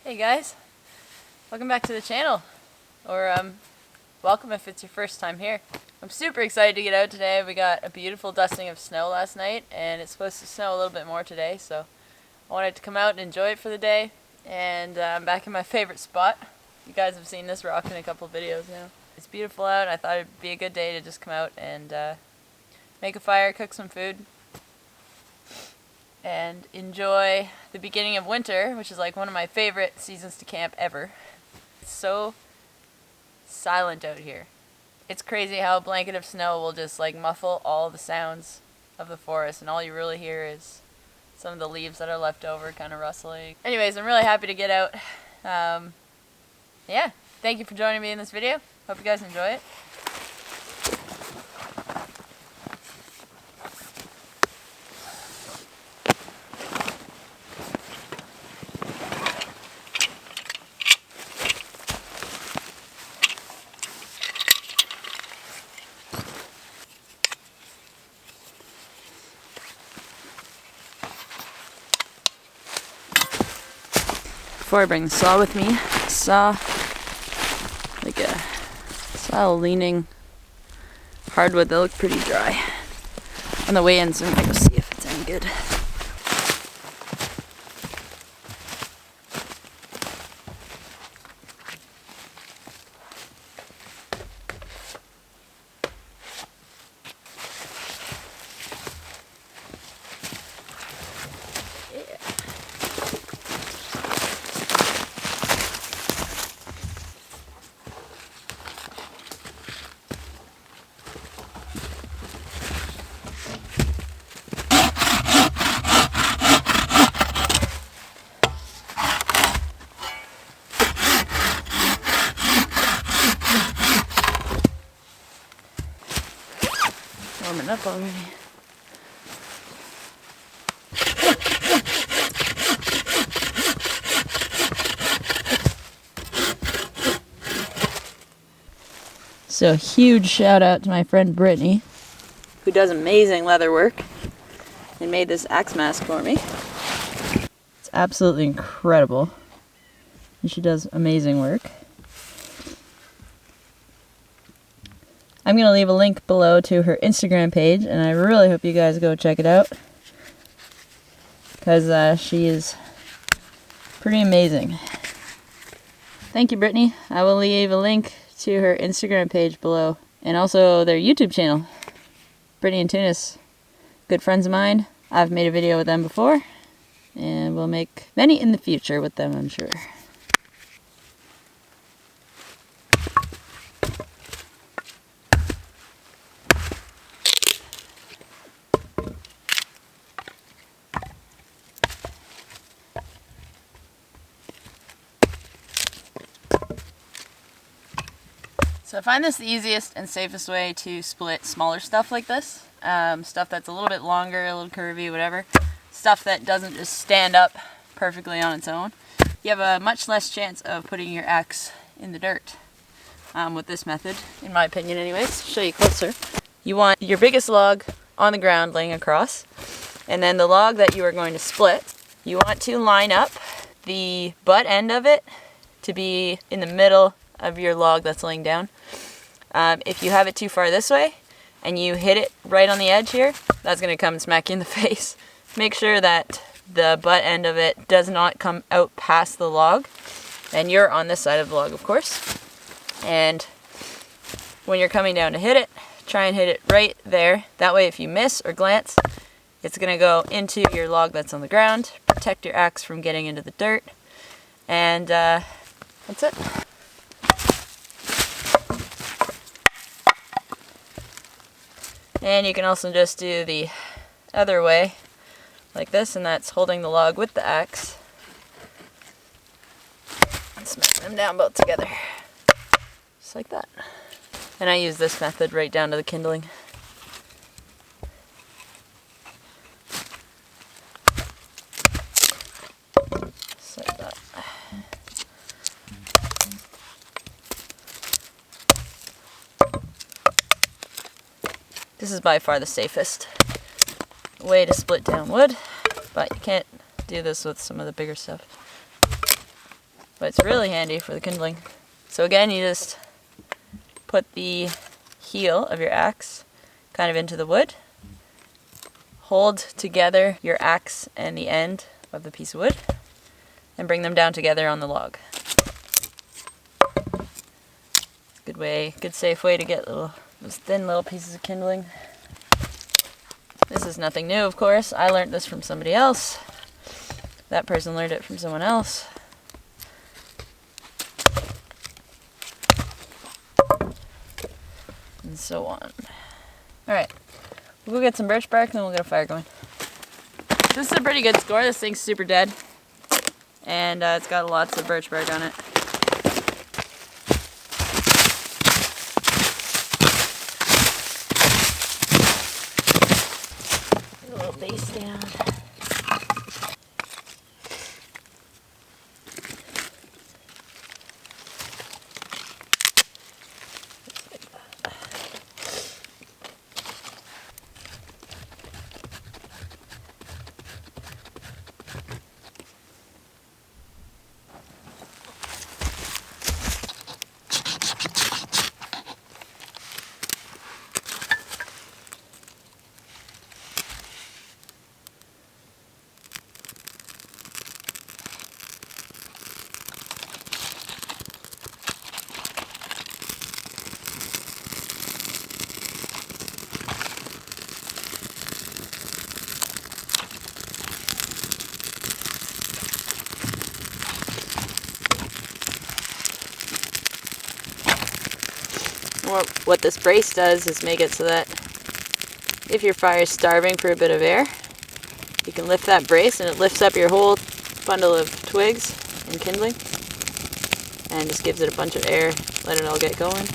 Hey guys, welcome back to the channel, or welcome if it's your first time here. I'm super excited to get out today. We got a beautiful dusting of snow last night and it's supposed to snow a little bit more today, so I wanted to come out and enjoy it for the day. And I'm back in my favorite spot. You guys have seen this rock in a couple videos now. It's beautiful out and I thought it'd be a good day to just come out and make a fire, cook some food, and enjoy the beginning of winter, which is like one of my favorite seasons to camp ever. It's so silent out here. It's crazy how a blanket of snow will just like muffle all the sounds of the forest, and all you really hear is some of the leaves that are left over kind of rustling. Anyways, I'm really happy to get out. Yeah, thank you for joining me in this video. Hope you guys enjoy it. Before I bring the saw with me, saw leaning hardwood that looked pretty dry. On the way in, so I'm gonna go see if it's any good. Warming up already. So huge shout out to my friend Brittany, who does amazing leather work and made this axe mask for me. It's absolutely incredible. And she does amazing work. I'm going to leave a link below to her Instagram page, and I really hope you guys go check it out, because she is pretty amazing. Thank you, Brittany. I will leave a link to her Instagram page below, and also their YouTube channel. Brittany and Tunis, good friends of mine. I've made a video with them before, and we'll make many in the future with them, I'm sure. So I find this the easiest and safest way to split smaller stuff like this. Stuff that's a little bit longer, a little curvy, whatever. Stuff that doesn't just stand up perfectly on its own. You have a much less chance of putting your axe in the dirt with this method, in my opinion anyways. Show you closer. You want your biggest log on the ground laying across, and then the log that you are going to split, you want to line up the butt end of it to be in the middle of your log that's laying down. If you have it too far this way and you hit it right on the edge here, that's going to come and smack you in the face. Make sure that the butt end of it does not come out past the log, and you're on this side of the log, of course. And when you're coming down to hit it, try and hit it right there. That way if you miss or glance, it's going to go into your log that's on the ground, protect your axe from getting into the dirt, and that's it. And you can also just do the other way, like this, and that's holding the log with the axe. And smack them down both together. Just like that. And I use this method right down to the kindling. Just like that. This is by far the safest way to split down wood, but you can't do this with some of the bigger stuff. but it's really handy for the kindling. So again, you just put the heel of your axe kind of into the wood, hold together your axe and the end of the piece of wood, and bring them down together on the log. Good way, good safe way to get those thin little pieces of kindling. This is nothing new, of course. I learned this from somebody else. That person learned it from someone else. And so on. Alright, we'll go get some birch bark and then we'll get a fire going. This is a pretty good score. This thing's super dead. And it's got lots of birch bark on it. A little base down. What this brace does is make it so that if your fire is starving for a bit of air, you can lift that brace and it lifts up your whole bundle of twigs and kindling and just gives it a bunch of air, let it all get going.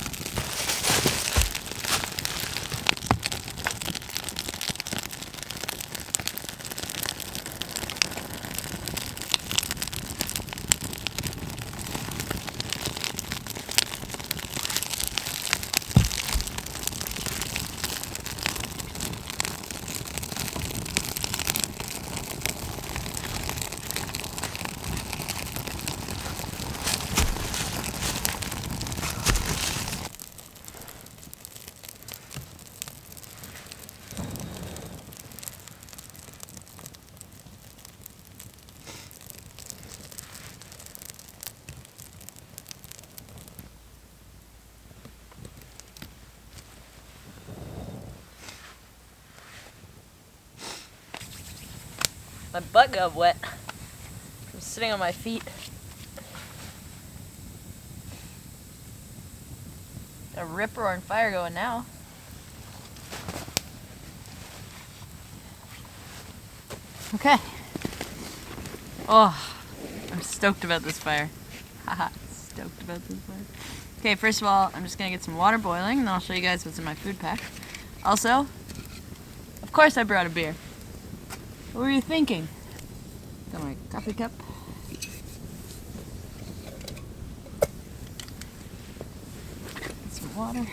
My butt got wet from sitting on my feet. Got a rip-roaring fire going now. Okay. Oh, I'm stoked about this fire. Haha, stoked about this fire. Okay, first of all, I'm just gonna get some water boiling, and then I'll show you guys what's in my food pack. Also, of course I brought a beer. What were you thinking? Got my coffee cup. Some water.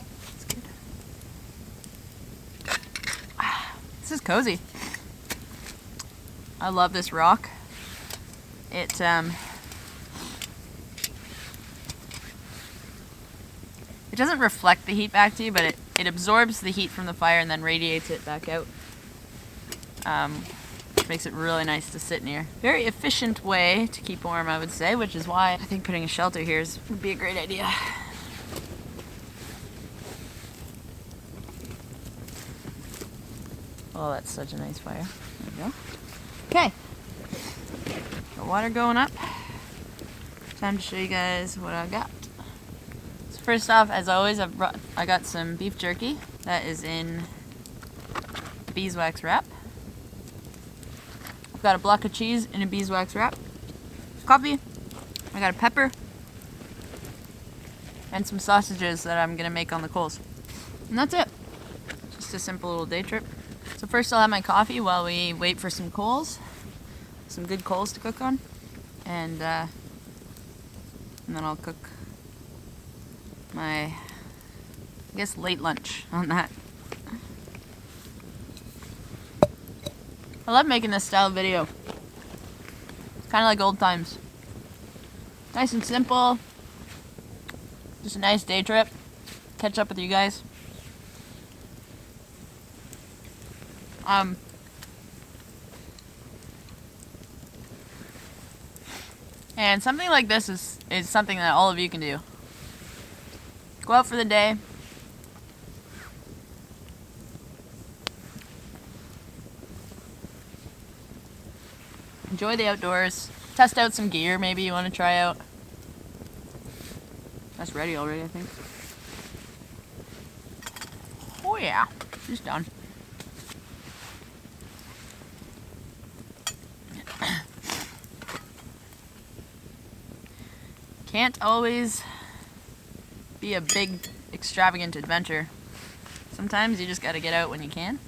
That's good. This is cozy. I love this rock. It doesn't reflect the heat back to you, but it absorbs the heat from the fire and then radiates it back out. Which makes it really nice to sit near. Very efficient way to keep warm, I would say, which is why I think putting a shelter here would be a great idea. Oh, that's such a nice fire. There we go. Okay. The water going up. Time to show you guys what I got. First off, as always, I got some beef jerky that is in beeswax wrap. I've got a block of cheese in a beeswax wrap. Coffee. I got a pepper. And some sausages that I'm going to make on the coals. And that's it. Just a simple little day trip. So first I'll have my coffee while we wait for some coals. Some good coals to cook on. And then I'll cook my I guess late lunch on that. I love making this style of video. It's kind of like old times. Nice and simple. Just a nice day trip. Catch up with you guys. And something like this is something that all of you can do. Go out for the day. Enjoy the outdoors. Test out some gear maybe you want to try out. That's ready already, I think. Oh yeah, she's done. Can't always be a big, extravagant adventure. Sometimes you just gotta get out when you can.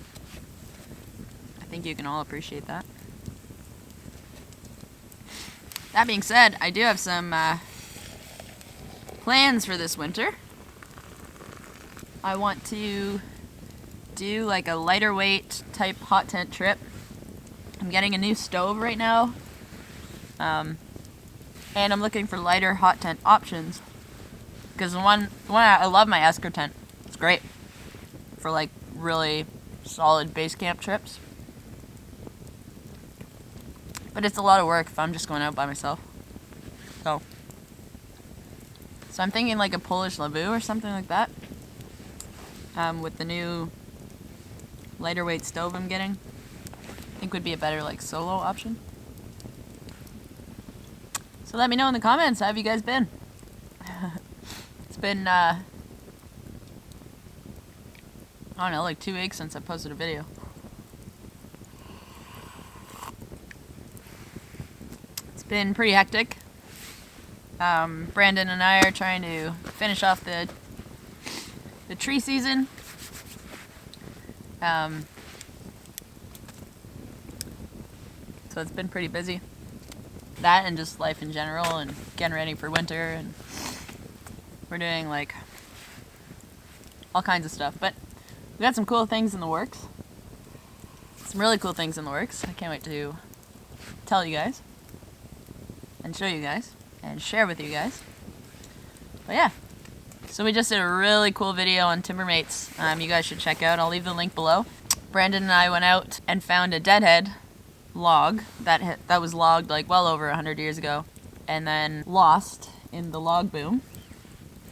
I think you can all appreciate that. That being said, I do have some plans for this winter. I want to do like a lighter weight type hot tent trip. I'm getting a new stove right now. And I'm looking for lighter hot tent options. Because I love my Esker tent. It's great for like really solid base camp trips. But it's a lot of work if I'm just going out by myself. So I'm thinking like a Polish Lavu or something like that. With the new lighter weight stove I'm getting. I think would be a better like solo option. So let me know in the comments, how have you guys been? It's been, I don't know, like 2 weeks since I posted a video. It's been pretty hectic. Brandon and I are trying to finish off the tree season. So it's been pretty busy. That and just life in general and getting ready for winter, and we're doing like all kinds of stuff. But we got some cool things in the works. Some really cool things in the works. I can't wait to tell you guys and show you guys and share with you guys. But yeah, so we just did a really cool video on Timbermates. You guys should check out. I'll leave the link below. Brandon and I went out and found a deadhead log that was logged like well over 100 years ago and then lost in the log boom,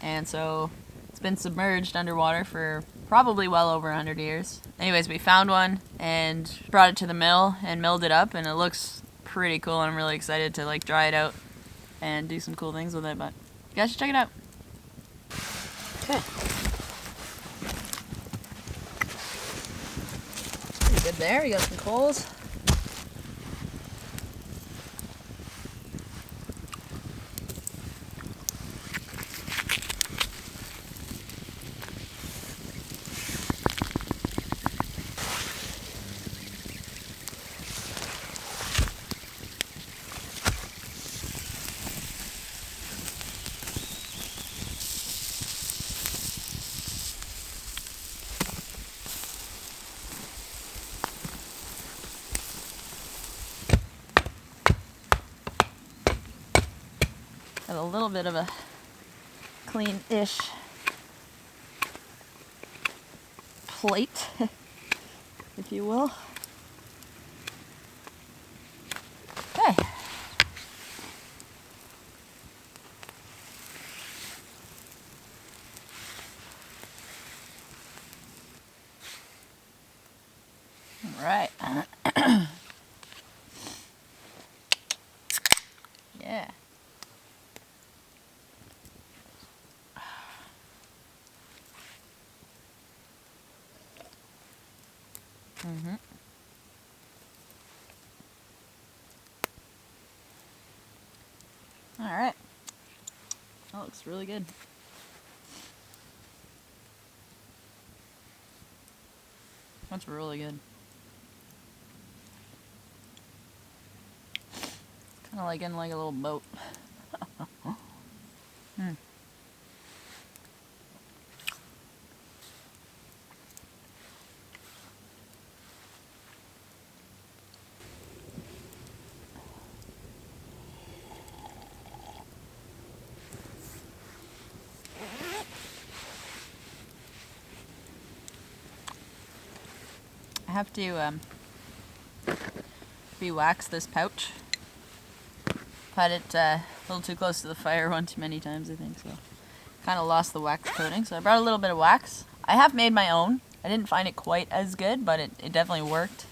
and so it's been submerged underwater for probably well over 100 years. Anyways, we found one and brought it to the mill and milled it up, and it looks pretty cool, and I'm really excited to like dry it out and do some cool things with it. But you guys should check it out. Okay, pretty good there. You got some coals. Got a little bit of a clean-ish plate, if you will. Okay. All right. Yeah. Mm-hmm. All right. That looks really good. That's really good. Kind of like in like a little boat. have to re-wax this pouch. Had it a little too close to the fire one too many times, I think, so kind of lost the wax coating. So I brought a little bit of wax. I have made my own. I didn't find it quite as good, but it definitely worked.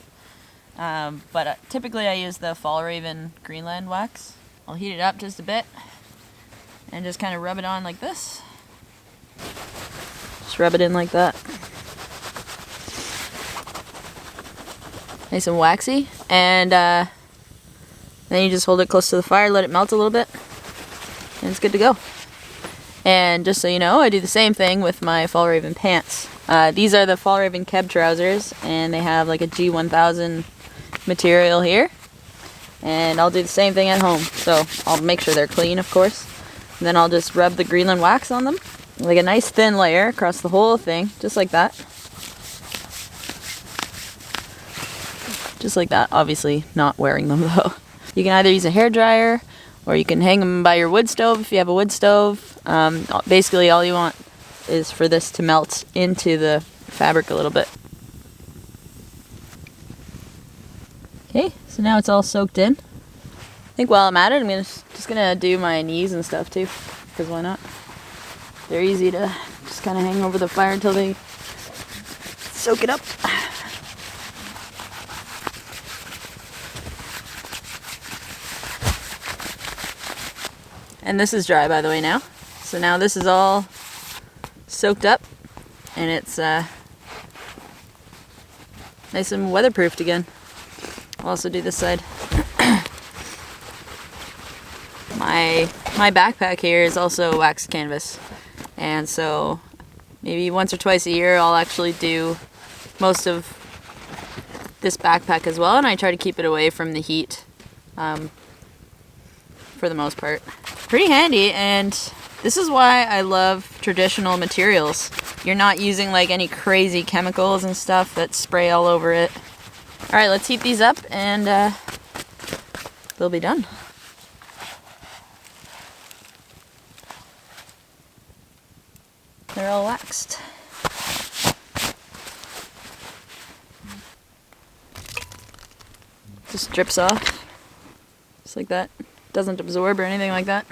But typically I use the Fjallraven Greenland wax. I'll heat it up just a bit and just kind of rub it on like this. Just rub it in like that. Nice and waxy. And then you just hold it close to the fire, let it melt a little bit, and it's good to go. And just so you know, I do the same thing with my Fjallraven pants. These are the Fjallraven Keb trousers, and they have like a G1000 material here. And I'll do the same thing at home. So I'll make sure they're clean, of course. And then I'll just rub the Greenland wax on them, like a nice thin layer across the whole thing, just like that. Just like that, obviously not wearing them though. You can either use a hairdryer, or you can hang them by your wood stove if you have a wood stove. Basically all you want is for this to melt into the fabric a little bit. Okay, so now it's all soaked in. I think while I'm at it, I'm just gonna do my knees and stuff too, because why not? They're easy to just kind of hang over the fire until they soak it up. And this is dry, by the way, now. So now this is all soaked up, and it's nice and weatherproofed again. I'll also do this side. My backpack here is also wax canvas, and so maybe once or twice a year I'll actually do most of this backpack as well, and I try to keep it away from the heat for the most part. Pretty handy, and this is why I love traditional materials. You're not using like any crazy chemicals and stuff that spray all over it. Alright, let's heat these up and they'll be done. They're all waxed. Just drips off, just like that. Doesn't absorb or anything like that.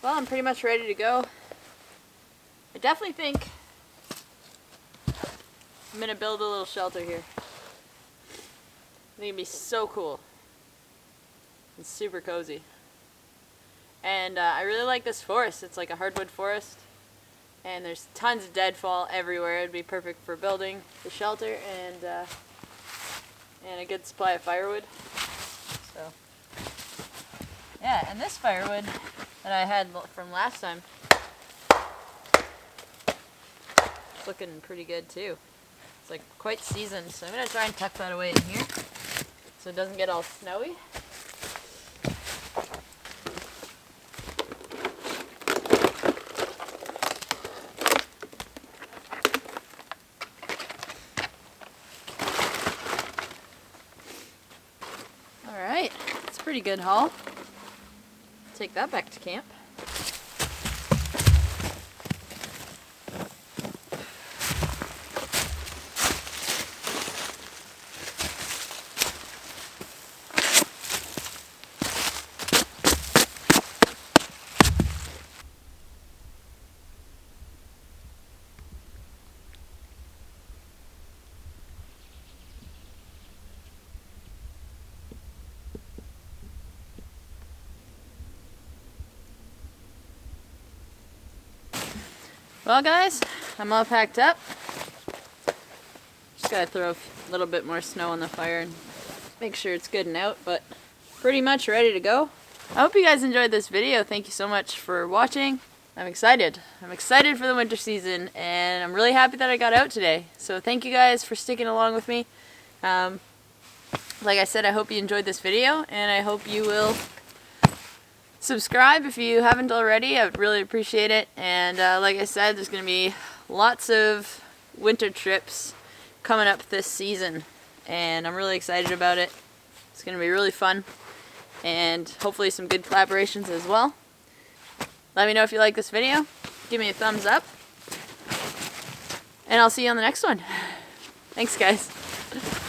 Well, I'm pretty much ready to go. I definitely think I'm gonna build a little shelter here. I think it'd be so cool. It's super cozy. And I really like this forest. It's like a hardwood forest. And there's tons of deadfall everywhere. It'd be perfect for building the shelter and a good supply of firewood. So, yeah, and this firewood that I had from last time, it's looking pretty good too. It's like quite seasoned, so I'm going to try and tuck that away in here so it doesn't get all snowy. Alright, it's a pretty good haul. Take that back to camp. Well guys, I'm all packed up. Just gotta throw a little bit more snow on the fire and make sure it's good and out, but pretty much ready to go. I hope you guys enjoyed this video. Thank you so much for watching. I'm excited. I'm excited for the winter season, and I'm really happy that I got out today. So thank you guys for sticking along with me. Like I said, I hope you enjoyed this video, and I hope you will Subscribe if you haven't already. I would really appreciate it. And like I said, there's going to be lots of winter trips coming up this season, and I'm really excited about it. It's going to be really fun, and hopefully some good collaborations as well. Let me know if you like this video. Give me a thumbs up, and I'll see you on the next one. Thanks, guys.